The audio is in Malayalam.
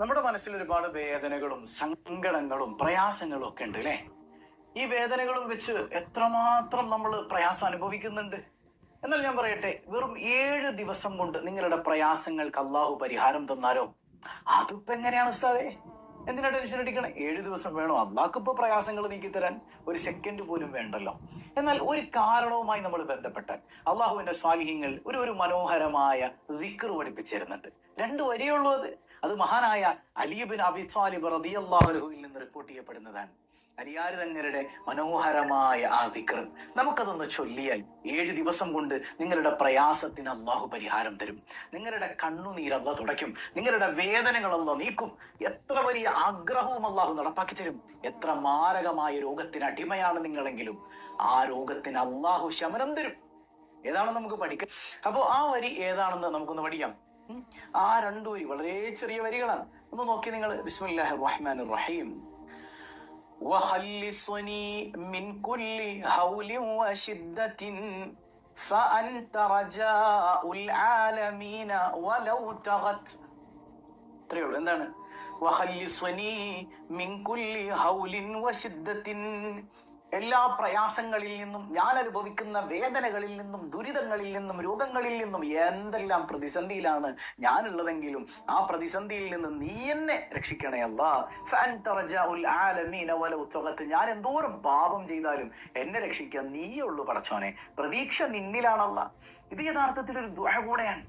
നമ്മുടെ മനസ്സിൽ ഒരുപാട് വേദനകളും സങ്കടങ്ങളും പ്രയാസങ്ങളും ഒക്കെ ഉണ്ട് അല്ലെ. ഈ വേദനകളും വെച്ച് എത്രമാത്രം നമ്മൾ പ്രയാസം അനുഭവിക്കുന്നുണ്ട്. എന്നാൽ ഞാൻ പറയട്ടെ, വെറും 7 ദിവസം കൊണ്ട് നിങ്ങളുടെ പ്രയാസങ്ങൾക്ക് അള്ളാഹു പരിഹാരം തന്നാലോ? അതിപ്പോ എങ്ങനെയാണ് ഉസ്താദേ? എന്തിനാ ടെൻഷൻ അടിക്കണേ? 7 ദിവസം വേണോ? അള്ളാഹ്ക്കിപ്പോ പ്രയാസങ്ങൾ നീക്കിത്തരാൻ ഒരു സെക്കൻഡ് പോലും വേണ്ടല്ലോ. എന്നാൽ ഒരു കാരണവുമായി നമ്മൾ ബന്ധപ്പെട്ടാൽ അള്ളാഹുവിന്റെ സ്വാലിഹ്യങ്ങൾ ഒരു മനോഹരമായ ദിക്ർ പഠിപ്പിച്ചു തരുന്നുണ്ട്. 2 വരിയേ ഉള്ളൂ. അത് മഹാനായ അലി ഇബ്നു അബീ ത്വാലിബ് റളിയല്ലാഹു അൻഹുവിൽ നിന്ന് റിപ്പോർട്ട് ചെയ്യപ്പെടുന്നതാണ്. അലിയാർ തങ്ങളുടെ മനോഹരമായ ആ ദിക്ർ നമുക്കതൊന്ന് ചൊല്ലിയാൽ 7 ദിവസം കൊണ്ട് നിങ്ങളുടെ പ്രയാസത്തിന് അള്ളാഹു പരിഹാരം തരും. നിങ്ങളുടെ കണ്ണുനീർ അള്ളാഹു തുടയ്ക്കും. നിങ്ങളുടെ വേദനകൾ അള്ളാഹു നീക്കും. എത്ര വലിയ ആഗ്രഹവും അള്ളാഹു നടപ്പാക്കി തരും. എത്ര മാരകമായ രോഗത്തിന് അടിമയാണ് നിങ്ങളെങ്കിലും ആ രോഗത്തിന് അള്ളാഹു ശമനം തരും. ഏതാണെന്ന് നമുക്ക് പഠിക്കാം. അപ്പോ ആ വരി ഏതാണെന്ന് നമുക്കൊന്ന് പഠിക്കാം. ആ 2 വരി വളരെ ചെറിയ വരികളാണ്. ഒന്ന് നോക്കി നിങ്ങൾ. ബിസ്മില്ലാഹിർ റഹ്മാനിർ റഹീം. وخلصني من كل هول وشدة فأنت رجاء العالمين ولو تغت. ഇത്രയേ ഉള്ളൂ. എന്താണ്? وخلصني من كل هول وشدة. എല്ലാ പ്രയാസങ്ങളിൽ നിന്നും, ഞാൻ അനുഭവിക്കുന്ന വേദനകളിൽ നിന്നും, ദുരിതങ്ങളിൽ നിന്നും, രോഗങ്ങളിൽ നിന്നും, എന്തെല്ലാം പ്രതിസന്ധിയിലാണ് ഞാനുള്ളതെങ്കിലും ആ പ്രതിസന്ധിയിൽ നിന്ന് നീ എന്നെ രക്ഷിക്കണേ അല്ലാ. ഞാൻ എന്തോരം പാപം ചെയ്താലും എന്നെ രക്ഷിക്കാൻ നീയുള്ളൂ പടച്ചോനെ. പ്രതീക്ഷ നിന്നിലാണല്ല. ഇത് യഥാർത്ഥത്തിൽ ഒരു ദുആ കൂടെയാണ്.